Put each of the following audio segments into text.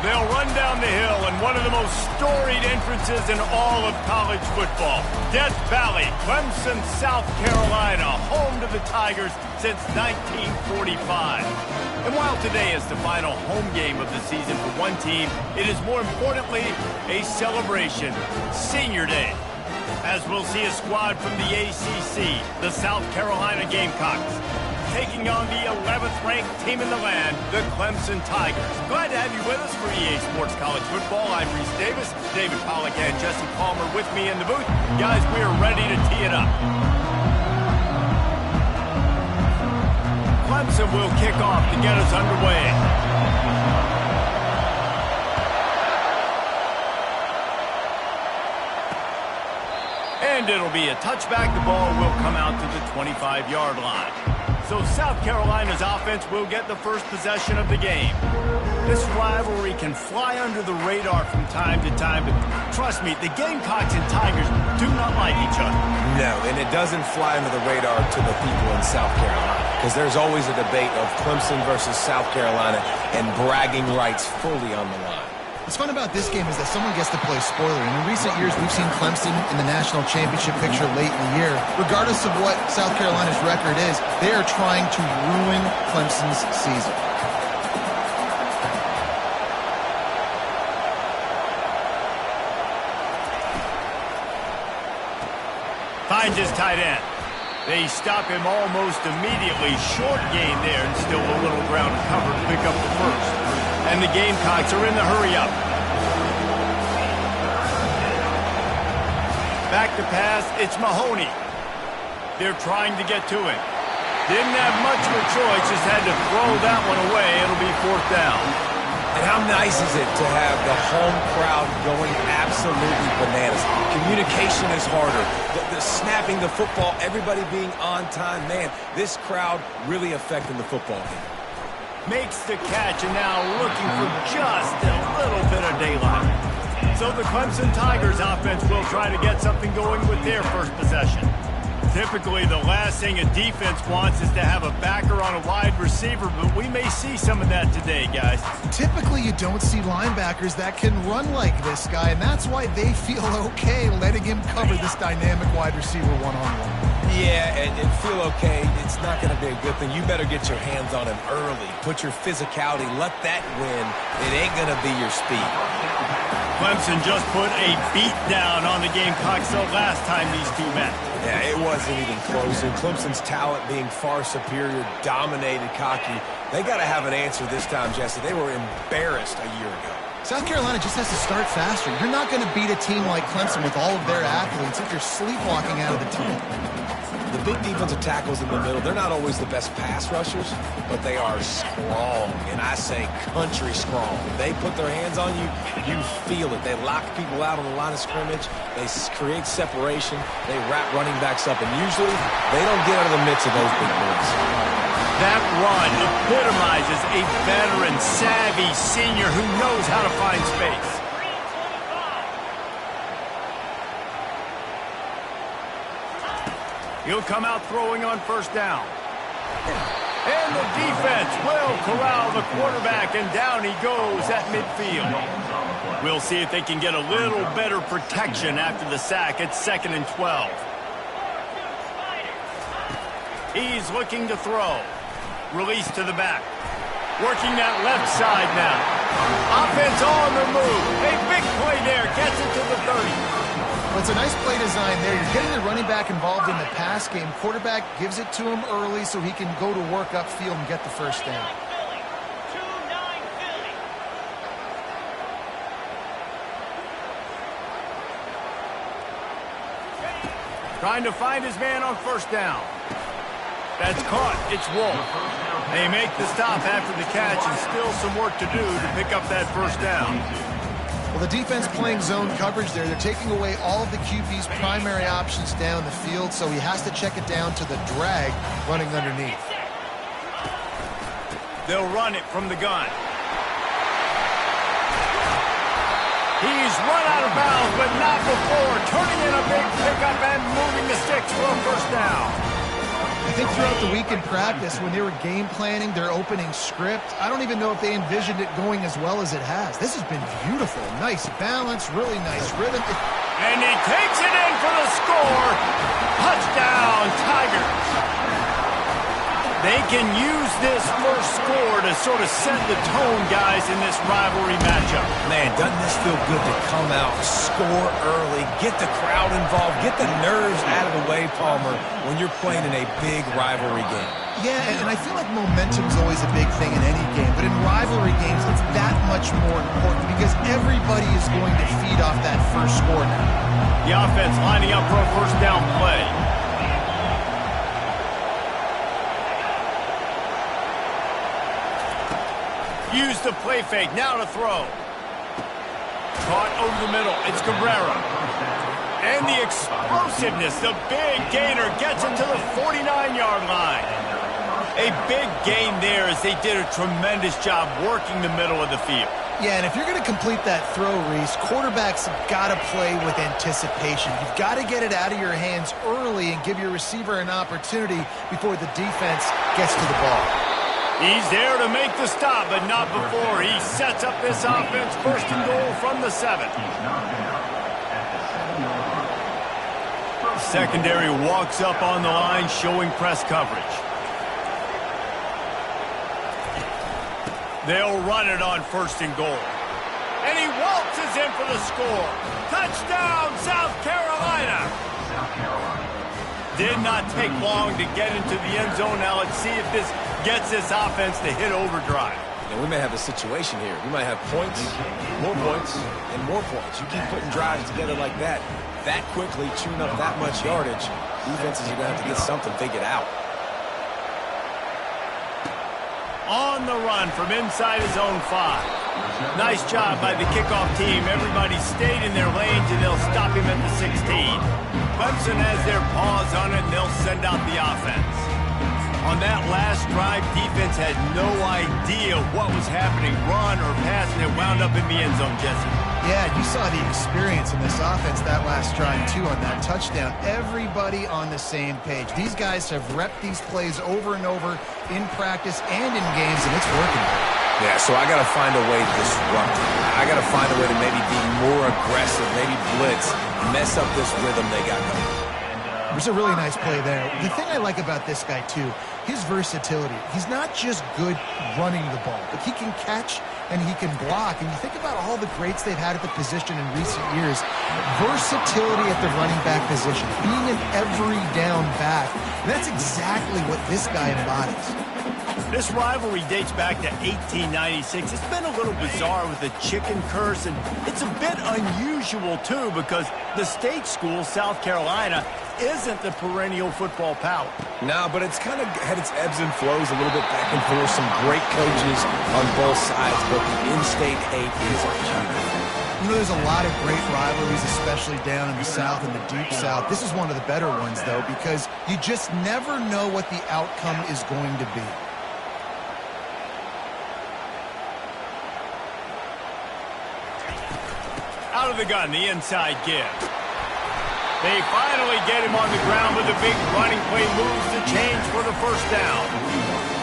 They'll run down the hill in one of the most storied entrances in all of college football. Death Valley, Clemson, South Carolina, home to the Tigers since 1945. And while today is the final home game of the season for one team, it is more importantly a celebration, Senior Day, as we'll see a squad from the ACC, the South Carolina Gamecocks, taking on the 11th-ranked team in the land, the Clemson Tigers. Glad to have you with us for EA Sports College Football. I'm Reese Davis, David Pollack and Jesse Palmer with me in the booth. Guys, we are ready to tee it up. Clemson will kick off to get us underway. And it'll be a touchback. The ball will come out to the 25-yard line. So South Carolina's offense will get the first possession of the game. This rivalry can fly under the radar from time to time, but trust me, the Gamecocks and Tigers do not like each other. No, and it doesn't fly under the radar to the people in South Carolina, because there's always a debate of Clemson versus South Carolina and bragging rights fully on the line. What's fun about this game is that someone gets to play spoiler. And in recent years, we've seen Clemson in the national championship picture late in the year. Regardless of what South Carolina's record is, they are trying to ruin Clemson's season. Finds his tight end. They stop him almost immediately. Short gain there and still a little ground to cover to pick up the first. And the Gamecocks are in the hurry-up. Back to pass, it's Mahoney. They're trying to get to him. Didn't have much of a choice, just had to throw that one away. It'll be fourth down. And how nice is it to have the home crowd going absolutely bananas? Communication is harder. The snapping the football, everybody being on time. Man, this crowd really affecting the football game. Makes the catch and now looking for just a little bit of daylight. So the Clemson Tigers offense will try to get something going with their first possession. Typically, the last thing a defense wants is to have a backer on a wide receiver, but we may see some of that today, guys. Typically, you don't see linebackers that can run like this guy, and that's why they feel okay letting him cover this dynamic wide receiver one-on-one. Yeah, and feel okay. It's not going to be a good thing. You better get your hands on him early. Put your physicality. Let that win. It ain't going to be your speed. Clemson just put a beat down on the Gamecocks the last time these two met. Yeah, it wasn't even close. And Clemson's talent being far superior, dominated, cocky. They got to have an answer this time, Jesse. They were embarrassed a year ago. South Carolina just has to start faster. You're not going to beat a team like Clemson with all of their athletes if you're sleepwalking out of the tunnel. The big defensive tackles in the middle, they're not always the best pass rushers, but they are strong, and I say country strong. They put their hands on you, you feel it. They lock people out on the line of scrimmage. They create separation. They wrap running backs up, and usually they don't get out of the midst of those big boys. That run epitomizes a veteran, savvy senior who knows how to find space. He'll come out throwing on first down. And the defense will corral the quarterback, and down he goes at midfield. We'll see if they can get a little better protection after the sack. It's 2nd and 12. He's looking to throw. Release to the back. Working that left side now. Offense on the move. A big play there. Gets it to the 30. Well, it's a nice play design there. You're getting the running back involved in the pass game. Quarterback gives it to him early so he can go to work upfield and get the first down. Trying to find his man on first down. That's caught. It's Wolf. They make the stop after the catch, and still some work to do to pick up that first down. Well, the defense playing zone coverage there. They're taking away all of the QB's primary options down the field, so he has to check it down to the drag running underneath. They'll run it from the gun. He's run out of bounds, but not before. Turning in a big pickup and moving the sticks for a first down. I think throughout the week in practice, when they were game planning their opening script, I don't even know if they envisioned it going as well as it has. This has been beautiful. Nice balance, really nice rhythm. And he takes it in for the score. Touchdown, Tigers. They can use this first score to sort of set the tone, guys, in this rivalry matchup. Man, doesn't this feel good to come out, score early, get the crowd involved, get the nerves out of the way, Palmer, when you're playing in a big rivalry game? Yeah, and I feel like momentum's always a big thing in any game, but in rivalry games, it's that much more important because everybody is going to feed off that first score now. The offense lining up for a first down play. Use the play fake, now to throw. Caught over the middle, it's Cabrera. And the explosiveness, the big gainer gets it to the 49-yard line. A big gain there as they did a tremendous job working the middle of the field. Yeah, and if you're going to complete that throw, Reese, quarterbacks have got to play with anticipation. You've got to get it out of your hands early and give your receiver an opportunity before the defense gets to the ball. He's there to make the stop, but not before. He sets up this offense first and goal from the 7. Secondary walks up on the line, showing press coverage. They'll run it on first and goal. And he waltzes in for the score. Touchdown, South Carolina! Did not take long to get into the end zone. Now let's see if this gets this offense to hit overdrive. And we may have a situation here. We might have points, and more points. You keep putting drives together like that quickly, chewing up that much yardage, defenses are going to have to get something figured out. On the run from inside his own 5. Nice job by the kickoff team. Everybody stayed in their lanes, and they'll stop him at the 16. Clemson has their paws on it, and they'll send out the offense. On that last drive, defense had no idea what was happening, run or pass, and it wound up in the end zone, Jesse. Yeah, you saw the experience in this offense that last drive, too, on that touchdown. Everybody on the same page. These guys have repped these plays over and over in practice and in games, and it's working. Yeah, so I got to find a way to disrupt it. I got to find a way to maybe be more aggressive, maybe blitz, mess up this rhythm they got going. There's a really nice play there. The thing I like about this guy, too, his versatility. He's not just good running the ball, but he can catch and he can block. And you think about all the greats they've had at the position in recent years. Versatility at the running back position, being an every down back. And that's exactly what this guy embodies. This rivalry dates back to 1896. It's been a little bizarre with the chicken curse, and it's a bit unusual, too, because the state school, South Carolina, isn't the perennial football power. No, but it's kind of had its ebbs and flows a little bit back and forth. Some great coaches on both sides, but the in-state hate is huge. You know, there's a lot of great rivalries, especially down in the South and the Deep South. This is one of the better ones, though, because you just never know what the outcome is going to be. Out of the gun, the inside give. They finally get him on the ground with a big running play, moves the change for the first down.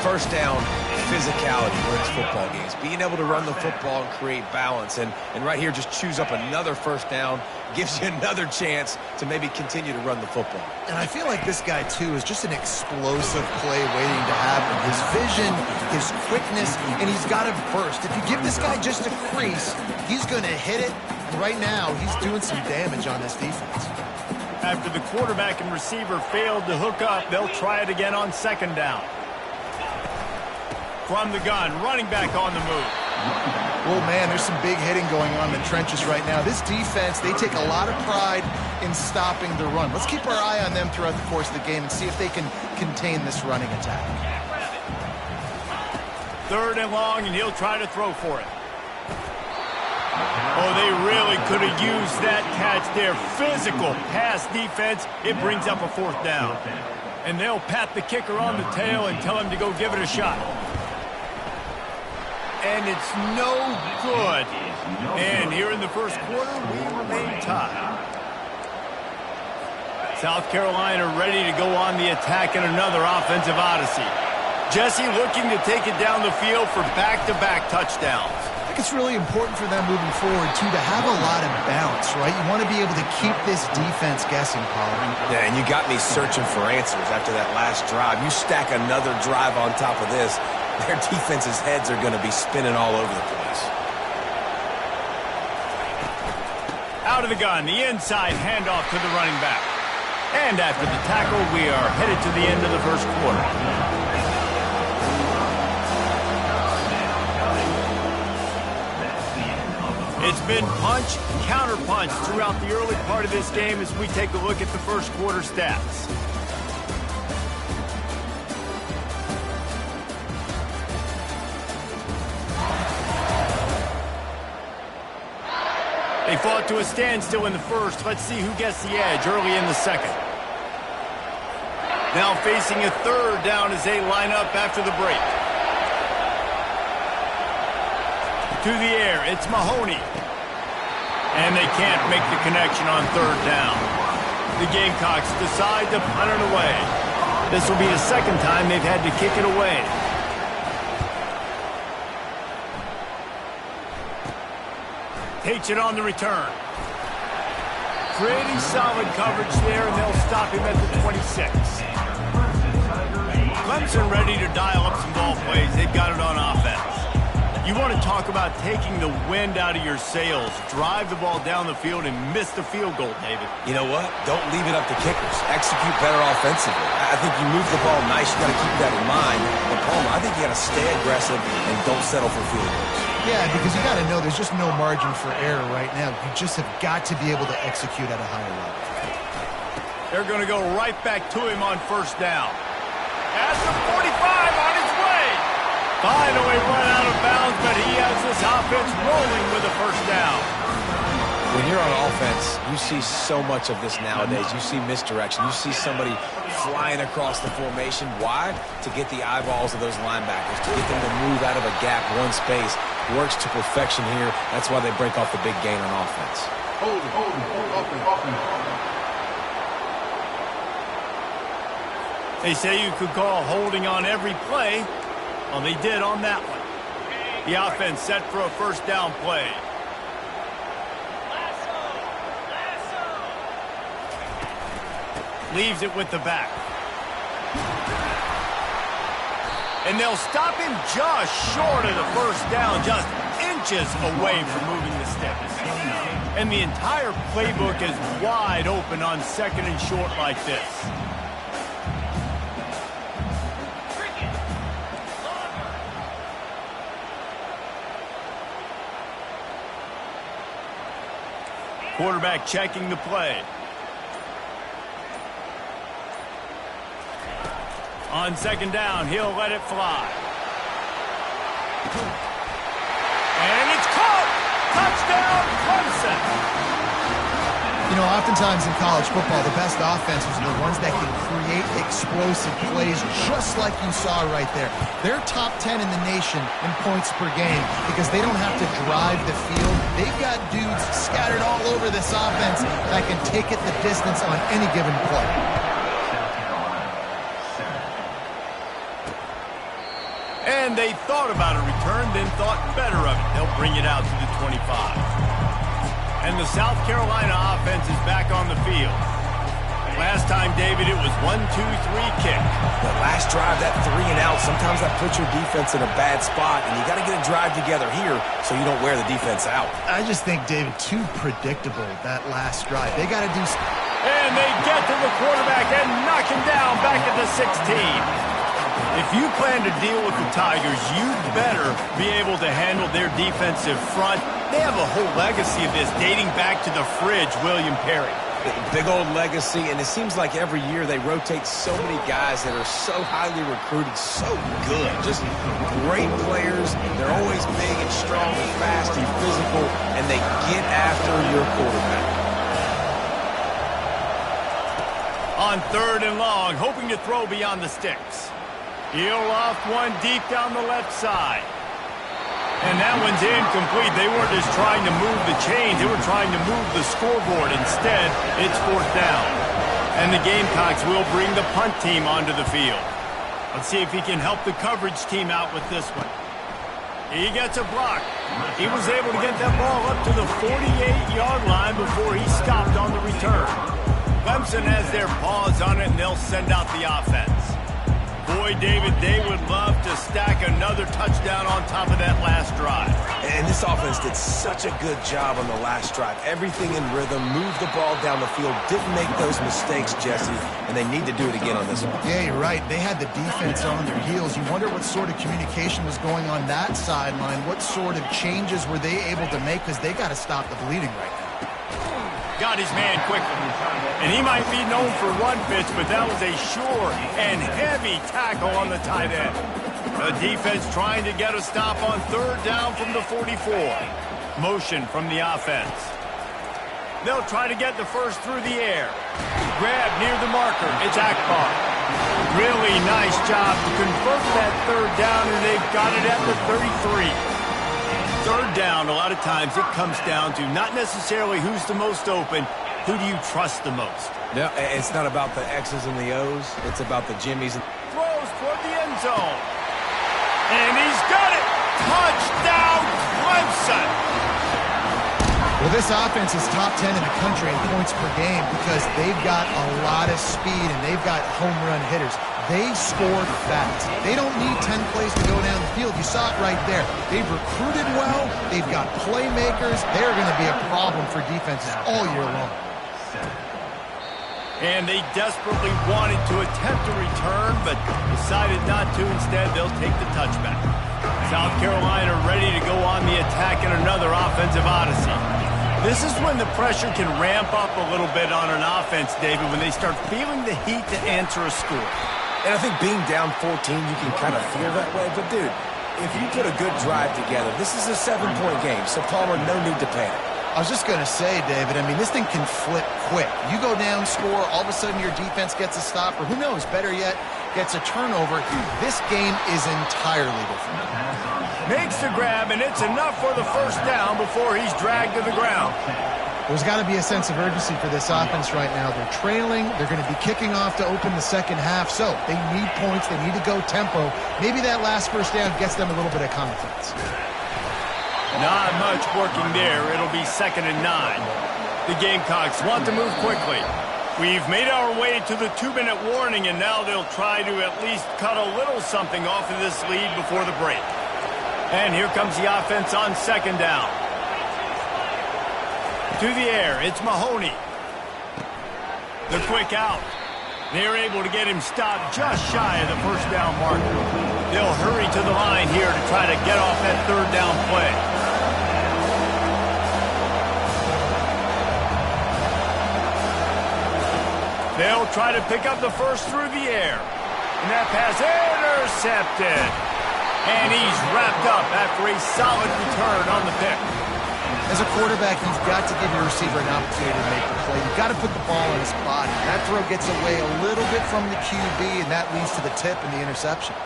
First down, physicality wins football games. Being able to run the football and create balance. And right here, just choose up another first down, gives you another chance to maybe continue to run the football. And I feel like this guy, too, is just an explosive play waiting to happen. His vision, his quickness, and he's got a burst. If you give this guy just a crease, he's going to hit it. And right now, he's doing some damage on this defense. After the quarterback and receiver failed to hook up, they'll try it again on second down. From the gun, running back on the move. Well, man, there's some big hitting going on in the trenches right now. This defense, they take a lot of pride in stopping the run. Let's keep our eye on them throughout the course of the game and see if they can contain this running attack. Third and long, and he'll try to throw for it. Oh, they really could have used that catch there. Physical pass defense. It brings up a fourth down. And they'll pat the kicker on the tail and tell him to go give it a shot. And it's no good. And here in the first quarter, we remain tied. South Carolina ready to go on the attack in another offensive odyssey. Jesse looking to take it down the field for back-to-back touchdowns. I think it's really important for them moving forward, too, to have a lot of bounce, right? You want to be able to keep this defense guessing, Colin. Yeah, and you got me searching for answers after that last drive. You stack another drive on top of this, their defense's heads are going to be spinning all over the place. Out of the gun, the inside handoff to the running back. And after the tackle, we are headed to the end of the first quarter. It's been punch, counter-punch throughout the early part of this game as we take a look at the first quarter stats. They fought to a standstill in the first. Let's see who gets the edge early in the second. Now facing a third down as they line up after the break. To the air, it's Mahoney. And they can't make the connection on third down. The Gamecocks decide to punt it away. This will be the second time they've had to kick it away. Takes it on the return. Pretty solid coverage there, and they'll stop him at the 26. Clemson ready to dial up some ball plays. They've got it on offense. You want to talk about taking the wind out of your sails. Drive the ball down the field and miss the field goal, David. You know what? Don't leave it up to kickers. Execute better offensively. I think you move the ball nice. You got to keep that in mind. But Palmer, I think you got to stay aggressive and don't settle for field goals. Yeah, because you got to know there's just no margin for error right now. You just have got to be able to execute at a higher level. They're going to go right back to him on first down. At the 45 on his way. Finally run out of bounds, but he has this offense rolling with a first down. When you're on offense, you see so much of this nowadays. You see misdirection. You see somebody flying across the formation. Why? To get the eyeballs of those linebackers, to get them to move out of a gap, one space. Works to perfection here. That's why they break off the big gain on offense. Hold it. They say you could call holding on every play. Well, they did on that one. The offense set for a first down play. Leaves it with the back. And they'll stop him just short of the first down, just inches away from moving the sticks. And the entire playbook is wide open on second and short like this. Quarterback checking the play. On second down, he'll let it fly. And it's caught! Touchdown, Clemson! You know, oftentimes in college football, the best offenses are the ones that can create explosive plays just like you saw right there. They're top 10 in the nation in points per game because they don't have to drive the field. They've got dudes scattered all over this offense that can take it the distance on any given play. And they thought about a return, then thought better of it. They'll bring it out to the 25. And the South Carolina offense is back on the field. Last time, David, it was 1-2-3 kick. The last drive, that 3 and out, sometimes that puts your defense in a bad spot, and you got to get a drive together here so you don't wear the defense out. I just think, David, too predictable, that last drive. They got to do... And they get to the quarterback and knock him down back at the 16. If you plan to deal with the Tigers, you better be able to handle their defensive front. They have a whole legacy of this dating back to the fridge, William Perry. Big old legacy, and it seems like every year they rotate so many guys that are so highly recruited, so good. Just great players. They're always big and strong and fast and physical, and they get after your quarterback. On third and long, hoping to throw beyond the sticks. He'll off one deep down the left side. And that one's incomplete. They weren't just trying to move the chains. They were trying to move the scoreboard. Instead, it's fourth down. And the Gamecocks will bring the punt team onto the field. Let's see if he can help the coverage team out with this one. He gets a block. He was able to get that ball up to the 48-yard line before he stopped on the return. Clemson has their paws on it, and they'll send out the offense. Boy, David, they would love to stack another touchdown on top of that last drive. And this offense did such a good job on the last drive. Everything in rhythm, moved the ball down the field, didn't make those mistakes, Jesse, and they need to do it again on this one. Yeah, you're right. They had the defense on their heels. You wonder what sort of communication was going on that sideline. What sort of changes were they able to make, because they got to stop the bleeding right now. Got his man quickly. And he might be known for one pitch, but that was a sure and heavy tackle on the tight end. The defense trying to get a stop on third down from the 44. Motion from the offense. They'll try to get the first through the air. Grab near the marker. It's Akbar. Really nice job to convert that third down, and they've got it at the 33. Third down, a lot of times it comes down to not necessarily who's the most open, who do you trust the most? Yeah, it's not about the X's and the O's. It's about the Jimmies. Throws toward the end zone. And he's got it. Touchdown, Clemson. Well, this offense is top 10 in the country in points per game because they've got a lot of speed and they've got home run hitters. They scored fast. They don't need 10 plays to go down the field. You saw it right there. They've recruited well. They've got playmakers. They're going to be a problem for defenses all year long. And they desperately wanted to attempt a return, but decided not to. Instead, they'll take the touchback. South Carolina ready to go on the attack in another offensive odyssey. This is when the pressure can ramp up a little bit on an offense, David, when they start feeling the heat to answer a score. And I think being down 14, you can kind of feel that way. But, dude, if you put a good drive together, this is a 7-point game, so Palmer, no need to panic. I was just going to say, David, I mean, this thing can flip quick. You go down, score, all of a sudden your defense gets a stop, or who knows, better yet, gets a turnover. This game is entirely different. Makes the grab, and it's enough for the first down before he's dragged to the ground. There's got to be a sense of urgency for this offense right now. They're trailing. They're going to be kicking off to open the second half, so they need points. They need to go tempo. Maybe that last first down gets them a little bit of confidence. Not much working there. It'll be 2nd and 9. The Gamecocks want to move quickly. We've made our way to the 2-minute warning, and now they'll try to at least cut a little something off of this lead before the break. And here comes the offense on 2nd down. To the air, it's Mahoney. The quick out. They're able to get him stopped just shy of the first down marker. They'll hurry to the line here to try to get off that third down play. They'll try to pick up the first through the air. And that pass intercepted. And he's wrapped up after a solid return on the pick. As a quarterback, you've got to give your receiver an opportunity to make the play. You've got to put the ball in his body. That throw gets away a little bit from the QB, and that leads to the tip and the interception.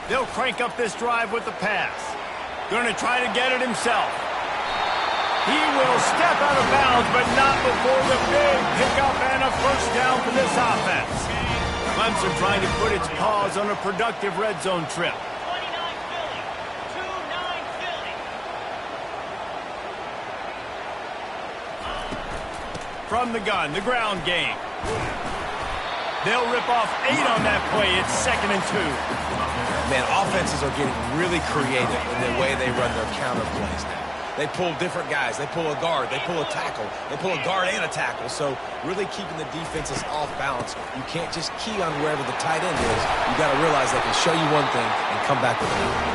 They'll crank up this drive with the pass. Going to try to get it himself. He will step out of bounds, but not before the big pickup and a first down for this offense. Clemson trying to put its paws on a productive red zone trip. 29 Philly. From the gun, the ground game. They'll rip off 8 on that play. It's 2nd and 2. Man, offenses are getting really creative in the way they run their counter plays now. They pull different guys. They pull a guard. They pull a tackle. They pull a guard and a tackle. So really keeping the defenses off balance. You can't just key on wherever the tight end is. You got to realize they can show you one thing and come back with another.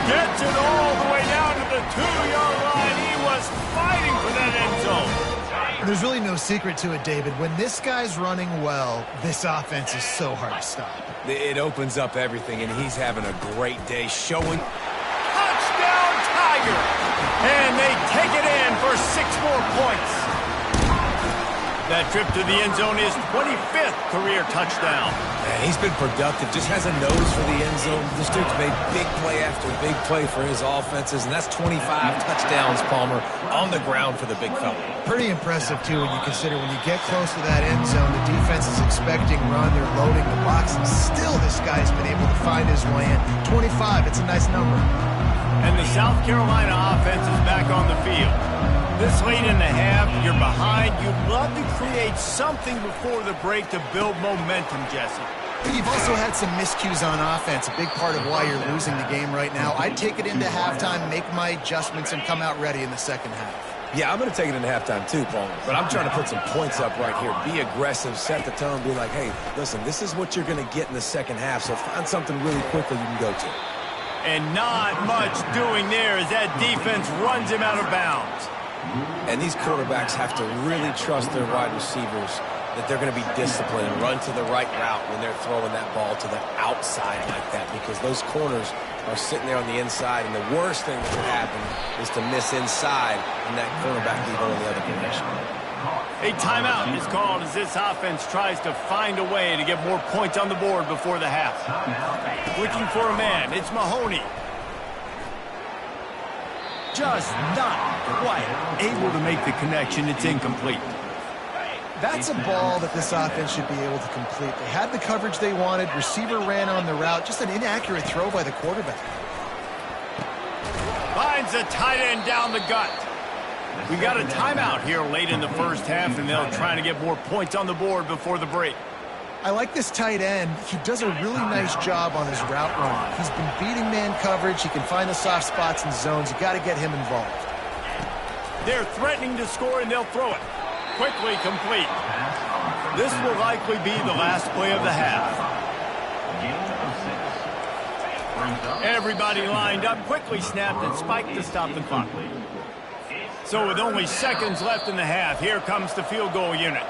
Gets it all the way down to the 2-yard line. He was fighting for that end zone. There's really no secret to it, David. When this guy's running well, this offense is so hard to stop. It opens up everything, and he's having a great day showing. Touchdown, Tiger! And they take it in for 6 more points. That trip to the end zone is 25th career touchdown. Man, he's been productive, just has a nose for the end zone. This dude's made big play after big play for his offenses, and that's 25 touchdowns, Palmer, on the ground for the big fella. Pretty impressive, too, when you consider when you get close to that end zone, the defense is expecting run, they're loading the box, and still this guy's been able to find his way in. 25, it's a nice number. And the South Carolina offense is back on the field. This late in the half, you're behind. You'd love to create something before the break to build momentum, Jesse. You've also had some miscues on offense, a big part of why you're losing the game right now. I'd take it into halftime, make my adjustments, and come out ready in the second half. Yeah, I'm going to take it into halftime too, Palmer. But I'm trying to put some points up right here. Be aggressive, set the tone, be like, hey, listen, this is what you're going to get in the second half, so find something really quickly you can go to. And not much doing there as that defense runs him out of bounds. And these quarterbacks have to really trust their wide receivers that they're going to be disciplined and run to the right route when they're throwing that ball to the outside like that, because those corners are sitting there on the inside, and the worst thing that could happen is to miss inside and that cornerback be going the other direction. A timeout is called as this offense tries to find a way to get more points on the board before the half. Looking for a man, it's Mahoney. Just not quite able to make the connection. It's incomplete. That's a ball that this offense should be able to complete. They had the coverage they wanted. Receiver ran on the route. Just an inaccurate throw by the quarterback. Finds a tight end down the gut. We got a timeout here late in the first half, and they'll try to get more points on the board before the break. I like this tight end. He does a really nice job on his route running. He's been beating man coverage. He can find the soft spots and zones. You got to get him involved. They're threatening to score, and they'll throw it. Quickly complete. This will likely be the last play of the half. Everybody lined up, quickly snapped and spiked to stop the clock. So with only seconds left in the half, here comes the field goal unit.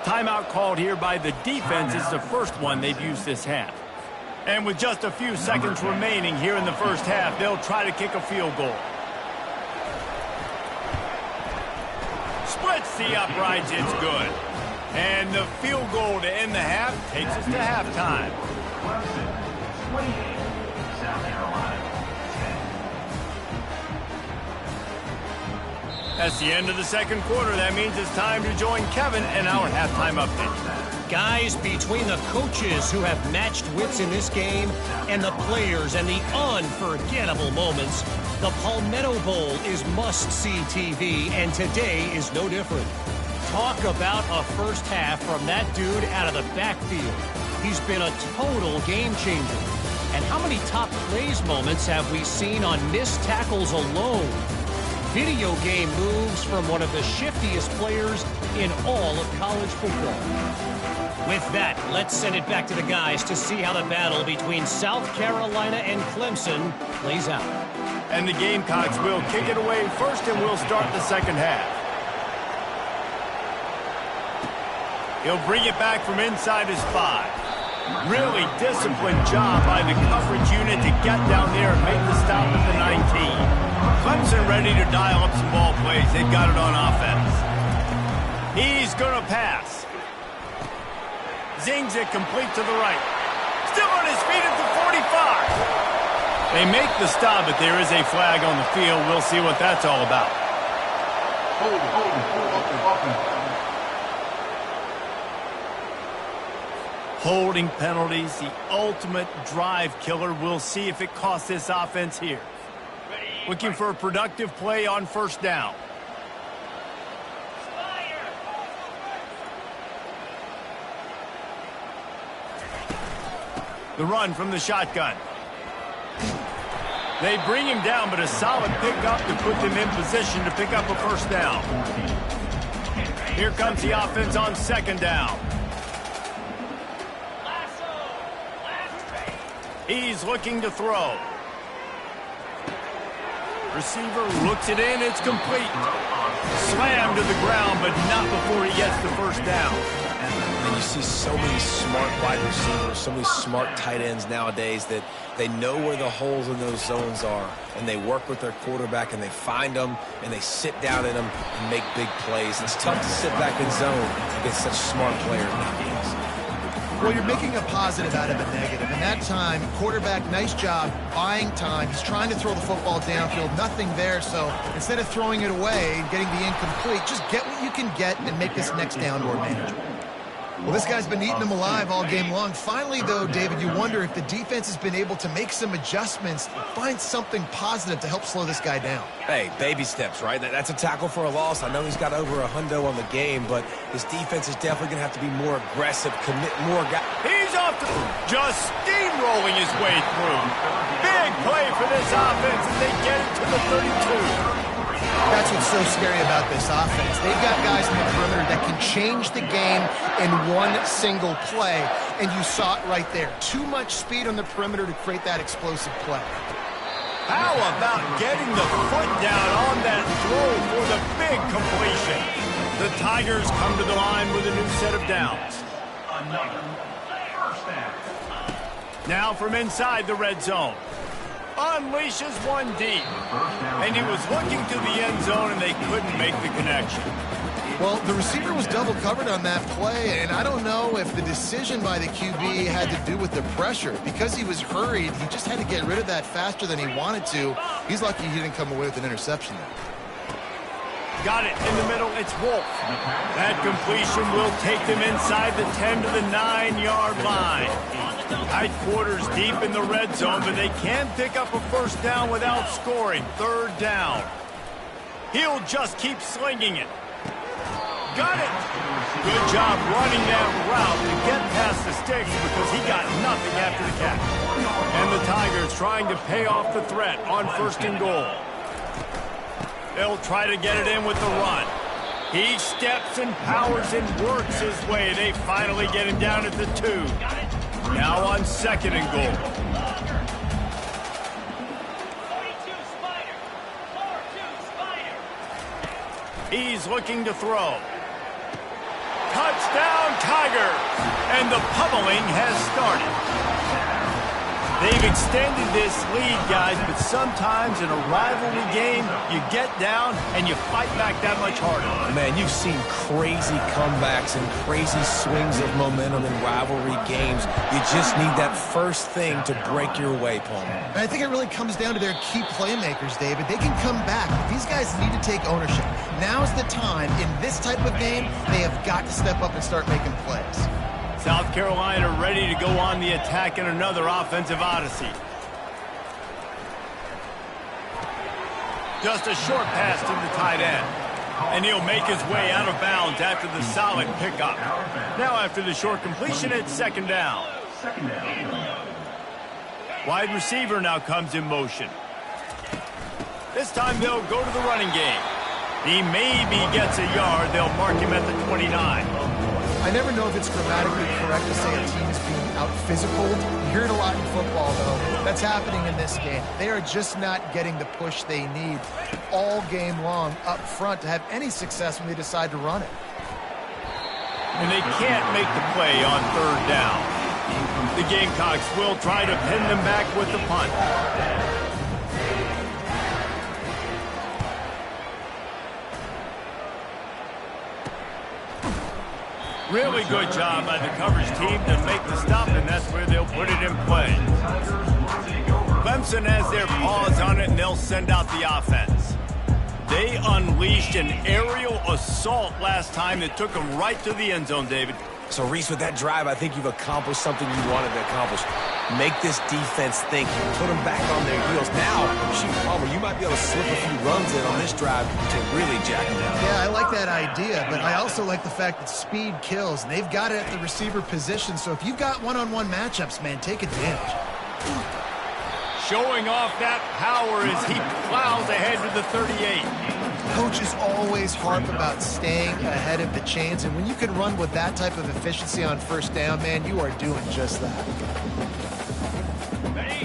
Timeout called here by the defense. It's the first one they've used this half. And with just a few seconds remaining here in the first half, they'll try to kick a field goal. Splits the uprights, it's good. And the field goal to end the half takes us to halftime. That's the end of the second quarter. That means it's time to join Kevin in our halftime update. Guys, between the coaches who have matched wits in this game and the players and the unforgettable moments, the Palmetto Bowl is must-see TV, and today is no different. Talk about a first half from that dude out of the backfield. He's been a total game changer. And how many top plays moments have we seen on missed tackles alone? Video game moves from one of the shiftiest players in all of college football. With that, let's send it back to the guys to see how the battle between South Carolina and Clemson plays out. And the Gamecocks will kick it away first, and we'll start the second half. He'll bring it back from inside his 5. Really disciplined job by the coverage unit to get down there and make the stop at the 19. Clemson ready to dial up some ball plays. They've got it on offense. He's going to pass. Zings it complete to the right. Still on his feet at the 45. They make the stop, but there is a flag on the field. We'll see what that's all about. Holding penalties, the ultimate drive killer. We'll see if it costs this offense here. Looking for a productive play on first down. The run from the shotgun. They bring him down, but a solid pickup to put them in position to pick up a first down. Here comes the offense on second down. He's looking to throw. Receiver looks it in, it's complete. Slammed to the ground, but not before he gets the first down. you see so many smart wide receivers, so many smart tight ends nowadays that they know where the holes in those zones are, and they work with their quarterback, and they find them, and they sit down in them and make big plays. It's tough to sit back in zone against such smart players nowadays. Well, you're making a positive out of a negative. And that time, quarterback, nice job, buying time. He's trying to throw the football downfield. Nothing there, so instead of throwing it away and getting the incomplete, just get what you can get and make this next down more manageable. Well, this guy's been eating them alive all game long. Finally, though, David, you wonder if the defense has been able to make some adjustments, find something positive to help slow this guy down. Hey, baby steps, right? That's a tackle for a loss. I know he's got over a hundo on the game, but his defense is definitely going to have to be more aggressive, commit more guys. He's off to just steamrolling his way through. Big play for this offense as they get it to the 32. That's what's so scary about this offense. They've got guys in the perimeter that can change the game in one single play, and you saw it right there. Too much speed on the perimeter to create that explosive play. How about getting the foot down on that throw for the big completion? The Tigers come to the line with a new set of downs. Now from inside the red zone. Unleashes one deep. And he was looking to the end zone, and they couldn't make the connection. Well, the receiver was double covered on that play, and I don't know if the decision by the QB had to do with the pressure. Because he was hurried, he just had to get rid of that faster than he wanted to. He's lucky he didn't come away with an interception there. Got it in the middle. It's Wolf. That completion will take them inside the 10 to the 9-yard line. Tight quarters deep in the red zone, but they can pick up a first down without scoring. Third down. He'll just keep slinging it. Got it. Good job running that route to get past the sticks because he got nothing after the catch. And the Tigers trying to pay off the threat on first and goal. They'll try to get it in with the run. He steps and powers and works his way. They finally get him down at the 2. Now on second and goal. He's looking to throw. Touchdown, Tigers! And the pummeling has started. They've extended this lead, guys, but sometimes in a rivalry game, you get down and you fight back that much harder. Man, you've seen crazy comebacks and crazy swings of momentum in rivalry games. You just need that first thing to break your way, Paul. And I think it really comes down to their key playmakers, David. They can come back. These guys need to take ownership. Now's the time. In this type of game, they have got to step up and start making plays. South Carolina ready to go on the attack in another offensive odyssey. Just a short pass to the tight end. And he'll make his way out of bounds after the solid pickup. Now after the short completion, it's second down. Wide receiver now comes in motion. This time they'll go to the running game. He maybe gets a yard. They'll mark him at the 29. I never know if it's grammatically correct to say a team is being out-physical. You hear it a lot in football, though. That's happening in this game. They are just not getting the push they need all game long up front to have any success when they decide to run it. And they can't make the play on third down. The Gamecocks will try to pin them back with the punt. Really good job by the coverage team to make the stop, and that's where they'll put it in play. Clemson has their paws on it, and they'll send out the offense. They unleashed an aerial assault last time that took them right to the end zone, David. So, Reese, with that drive, I think you've accomplished something you wanted to accomplish. Make this defense think. Put them back on their heels. Now, shoot, Palmer, you might be able to slip a few runs in on this drive to really jack them down. Yeah, I like that idea, but I also like the fact that speed kills, and they've got it at the receiver position. So if you've got one-on-one matchups, man, take advantage. Showing off that power as he plows ahead to the 38. Coaches always harp about staying ahead of the chains, and when you can run with that type of efficiency on first down, man, you are doing just that.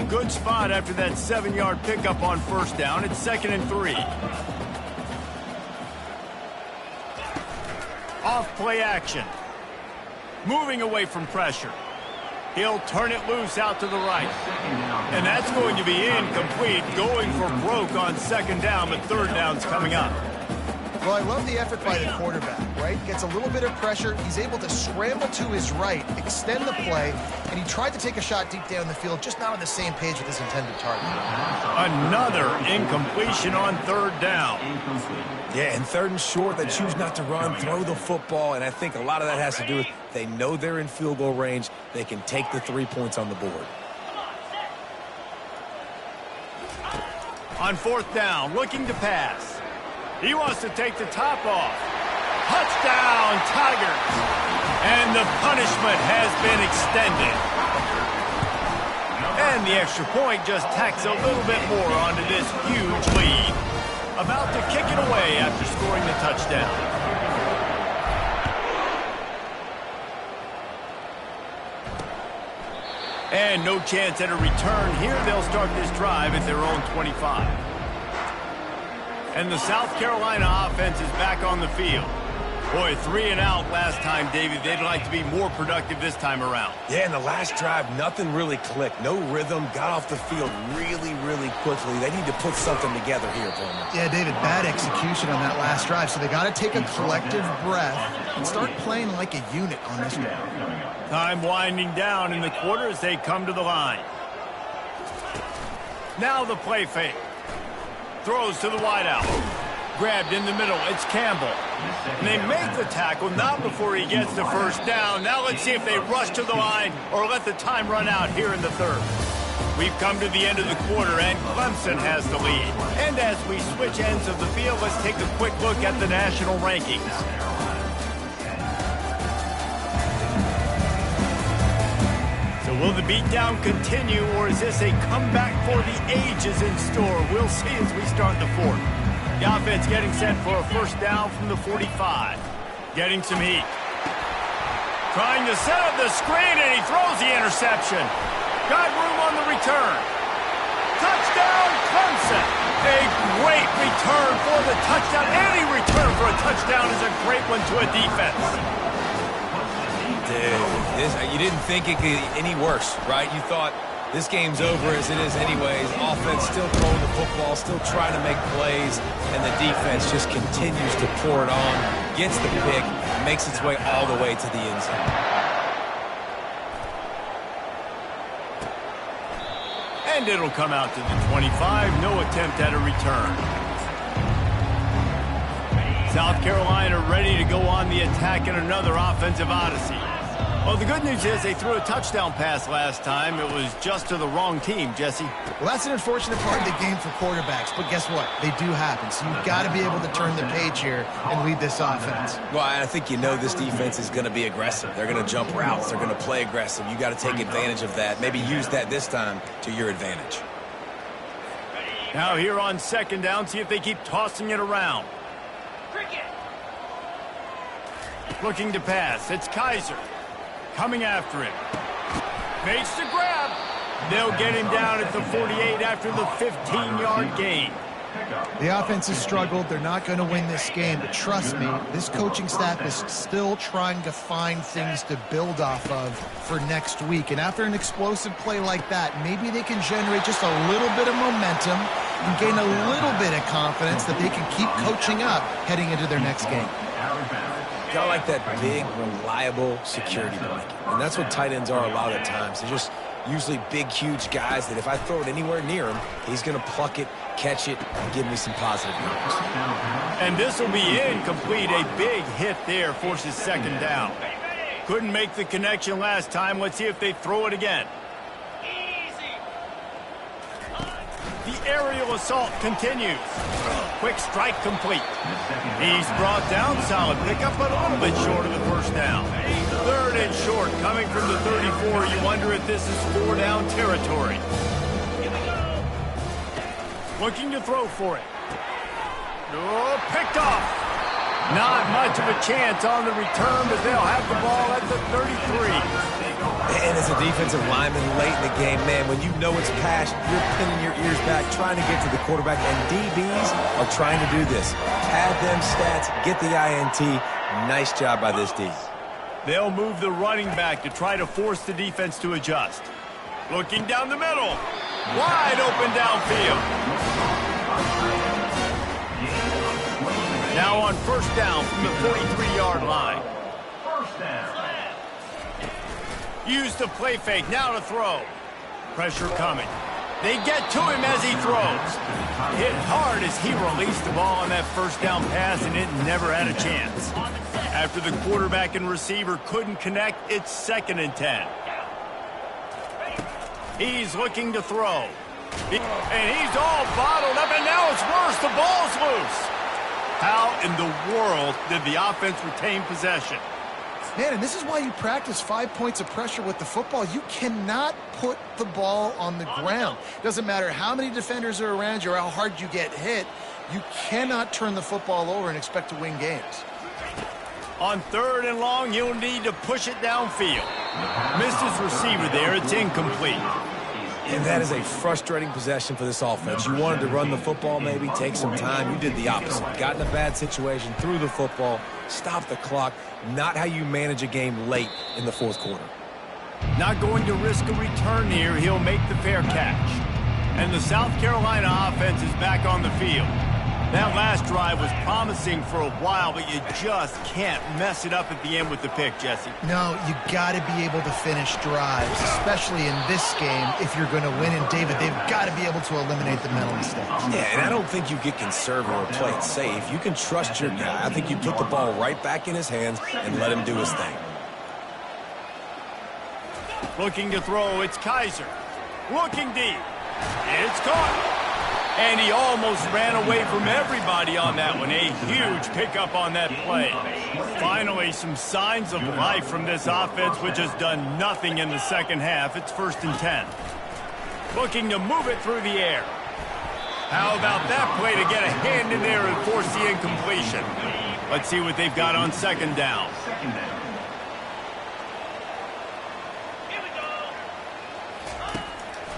Good spot after that 7-yard pickup on first down. It's 2nd and 3. Off play action. moving away from pressure. He'll turn it loose out to the right. And that's going to be incomplete, going for broke on second down, but third down's coming up. Well, I love the effort by the quarterback, right? Gets a little bit of pressure. He's able to scramble to his right, extend the play, and he tried to take a shot deep down the field, just not on the same page with his intended target. Another incompletion on third down. Yeah, and third and short, they choose not to run, throw the football, and I think a lot of that has to do with they know they're in field goal range. They can take the 3 points on the board. On fourth down, looking to pass. He wants to take the top off. Touchdown, Tigers. And the punishment has been extended. And the extra point just tacks a little bit more onto this huge lead. About to kick it away after scoring the touchdown. And no chance at a return here. They'll start this drive at their own 25. And the South Carolina offense is back on the field. Boy, 3 and out last time, David. They'd like to be more productive this time around. Yeah, in the last drive, nothing really clicked. No rhythm, got off the field really, really quickly. They need to put something together here, Bowman. Yeah, David, bad execution on that last drive, so they got to take a collective breath and start playing like a unit on this one. Time winding down in the quarter as they come to the line. Now the play fake. Throws to the wideout. Grabbed in the middle. It's Campbell. And they make the tackle, not before he gets the first down. Now let's see if they rush to the line or let the time run out here in the third. We've come to the end of the quarter, and Clemson has the lead. And as we switch ends of the field, let's take a quick look at the national rankings. So will the beatdown continue, or is this a comeback for the ages in store? We'll see as we start the fourth. The offense getting set for a first down from the 45. Getting some heat. Trying to set up the screen, and he throws the interception. Got room on the return. Touchdown, Clemson. A great return for the touchdown. Any return for a touchdown is a great one to a defense. Dude, you didn't think it could get any worse, right? You thought this game's over as it is anyways. Offense still throwing the football, still trying to make plays, and the defense just continues to pour it on, gets the pick, makes its way all the way to the end zone. And it'll come out to the 25. No attempt at a return. South Carolina ready to go on the attack in another offensive odyssey. Well, the good news is they threw a touchdown pass last time. It was just to the wrong team, Jesse. Well, that's an unfortunate part of the game for quarterbacks, but guess what? They do happen, so you've got to be able to turn the page here and lead this offense. Well, I think you know this defense is going to be aggressive. They're going to jump routes. They're going to play aggressive. You got to take advantage of that. Maybe use that this time to your advantage. Now here on second down, see if they keep tossing it around. Looking to pass. It's Kaiser. Coming after him. Makes the grab. They'll get him down at the 48 after the 15-yard gain. The offense has struggled. They're not going to win this game, but trust me, this coaching staff is still trying to find things to build off of for next week. And after an explosive play like that, maybe they can generate just a little bit of momentum and gain a little bit of confidence that they can keep coaching up heading into their next game. Got like that big, reliable security blanket. And that's what tight ends are a lot of the times. They're just usually big, huge guys that if I throw it anywhere near him, he's going to pluck it, catch it, and give me some positive numbers. And this will be incomplete. A big hit there forces second down. Couldn't make the connection last time. Let's see if they throw it again. The aerial assault continues. Quick strike complete. He's brought down. Solid pickup, but a little bit short of the first down. Third and short, coming from the 34. You wonder if this is 4-down territory. Looking to throw for it. Oh, picked off. Not much of a chance on the return, but they'll have the ball at the 33. And as a defensive lineman late in the game, man, when you know it's passed, you're pinning your ears back, trying to get to the quarterback, and DBs are trying to do this. Pad them stats, get the INT. Nice job by this D. They'll move the running back to try to force the defense to adjust. Looking down the middle. Wide open downfield. Now on first down from the 43-yard line. Use the play fake. Now to throw. Pressure coming. They get to him as he throws. Hit hard as he released the ball on that first down pass, and it never had a chance. After the quarterback and receiver couldn't connect, it's 2nd and 10. He's looking to throw. And he's all bottled up, and now it's worse. The ball's loose. How in the world did the offense retain possession? Man, and this is why you practice 5 points of pressure with the football. You cannot put the ball on the ground. Doesn't matter how many defenders are around you or how hard you get hit. You cannot turn the football over and expect to win games. On 3rd and long, you'll need to push it downfield. Missed his receiver there. It's incomplete. And that is a frustrating possession for this offense. You wanted to run the football, maybe take some time. You did the opposite. Got in a bad situation, threw the football, stopped the clock. Not how you manage a game late in the 4th quarter. Not going to risk a return here. He'll make the fair catch. And the South Carolina offense is back on the field. That last drive was promising for a while, but you just can't mess it up at the end with the pick, Jesse. No, you got to be able to finish drives, especially in this game if you're going to win. And, David, they've got to be able to eliminate the mental mistakes. Yeah, and I don't think you get conservative or play it safe. You can trust your guy. I think you put the ball right back in his hands and let him do his thing. Looking to throw, it's Kaiser. Looking deep. It's caught. And he almost ran away from everybody on that one. A huge pickup on that play. Finally, some signs of life from this offense, which has done nothing in the second half. It's 1st and 10. Looking to move it through the air. How about that play to get a hand in there and force the incompletion? Let's see what they've got on 2nd down.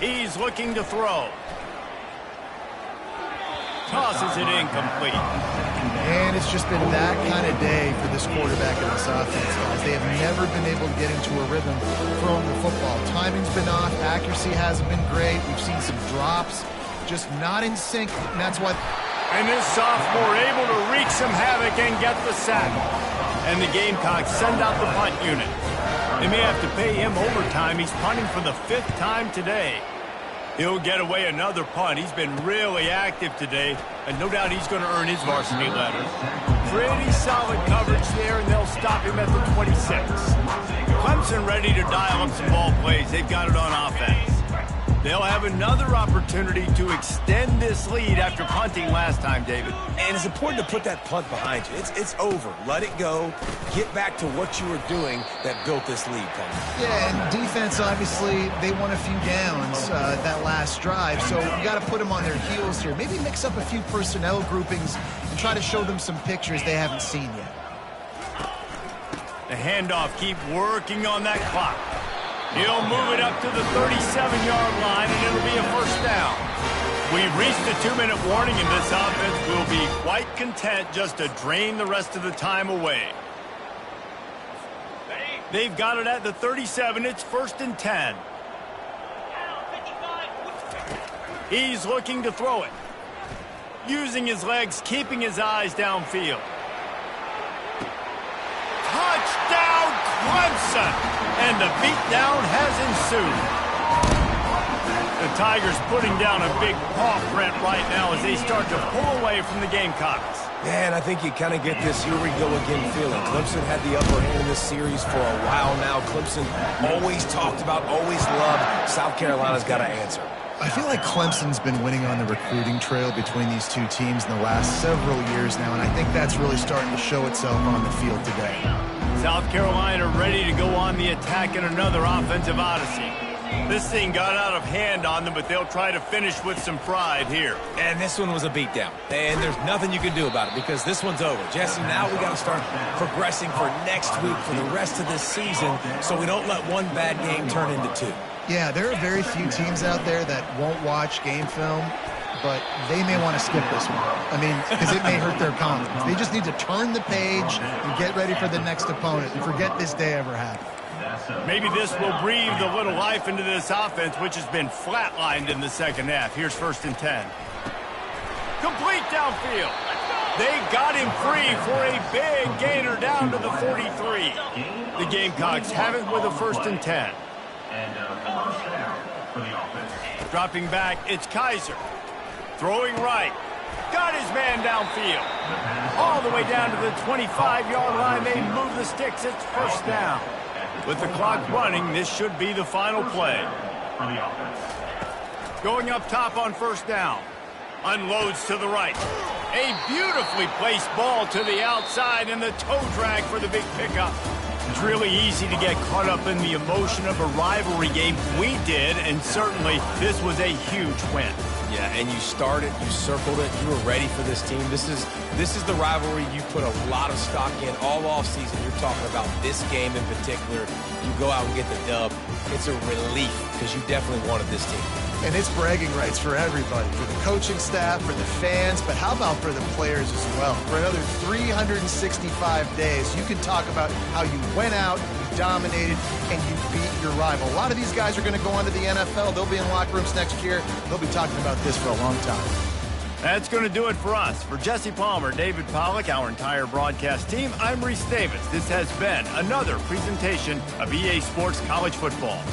He's looking to throw. Tosses it incomplete. And it's just been that kind of day for this quarterback and this offense, guys. They have never been able to get into a rhythm throwing the football. Timing's been off. Accuracy hasn't been great. We've seen some drops. Just not in sync, and that's what... And this sophomore able to wreak some havoc and get the sack. And the Gamecocks send out the punt unit. They may have to pay him overtime. He's punting for the 5th time today. He'll get away another punt. He's been really active today, and no doubt he's going to earn his varsity letter. Pretty solid coverage there, and they'll stop him at the 26. Clemson ready to dial up some ball plays. They've got it on offense. They'll have another opportunity to extend this lead after punting last time, David. And it's important to put that punt behind you. It's over. Let it go. Get back to what you were doing that built this lead, Punter. Yeah, and defense, obviously, they won a few downs that last drive, so you got to put them on their heels here. Maybe mix up a few personnel groupings and try to show them some pictures they haven't seen yet. The handoff, keep working on that clock. He'll move it up to the 37-yard line, and it'll be a 1st down. We've reached the 2-minute warning, and this offense will be quite content just to drain the rest of the time away. They've got it at the 37. It's 1st and 10. He's looking to throw it. Using his legs, keeping his eyes downfield. Touchdown, Clemson! And the beatdown has ensued. The Tigers putting down a big paw print right now as they start to pull away from the Gamecocks. Man, I think you kind of get this here we go again feeling. Clemson had the upper hand in this series for a while now. Clemson always talked about, always loved. South Carolina's got to answer. I feel like Clemson's been winning on the recruiting trail between these two teams in the last several years now, and I think that's really starting to show itself on the field today. South Carolina ready to go on the attack in another offensive odyssey. This thing got out of hand on them, but they'll try to finish with some pride here. And this one was a beatdown. And there's nothing you can do about it because this one's over. Jesse, now we got to start progressing for next week for the rest of this season so we don't let one bad game turn into 2. Yeah, there are very few teams out there that won't watch game film but they may want to skip this one. I mean, because it may hurt their confidence. They just need to turn the page and get ready for the next opponent and forget this day ever happened. Maybe this will breathe a little life into this offense, which has been flatlined in the second half. Here's 1st and 10. Complete downfield. They got him free for a big gainer down to the 43. The Gamecocks have it with a 1st and 10. Dropping back, it's Kaiser. Throwing right. Got his man downfield. All the way down to the 25-yard line. They move the sticks. It's 1st down. With the clock running, this should be the final play. Going up top on 1st down. Unloads to the right. A beautifully placed ball to the outside and the toe drag for the big pickup. It's really easy to get caught up in the emotion of a rivalry game. We did, and certainly this was a huge win. Yeah, and you started, you circled it, you were ready for this team. This is the rivalry you put a lot of stock in all offseason. You're talking about this game in particular. You go out and get the dub. It's a relief because you definitely wanted this team. And it's bragging rights for everybody, for the coaching staff, for the fans, but how about for the players as well? For another 365 days, you can talk about how you went out, you dominated, and you beat your rival. A lot of these guys are going to go on to the NFL. They'll be in locker rooms next year. They'll be talking about this for a long time. That's going to do it for us. For Jesse Palmer, David Pollack, our entire broadcast team, I'm Reese Davis. This has been another presentation of EA Sports College Football.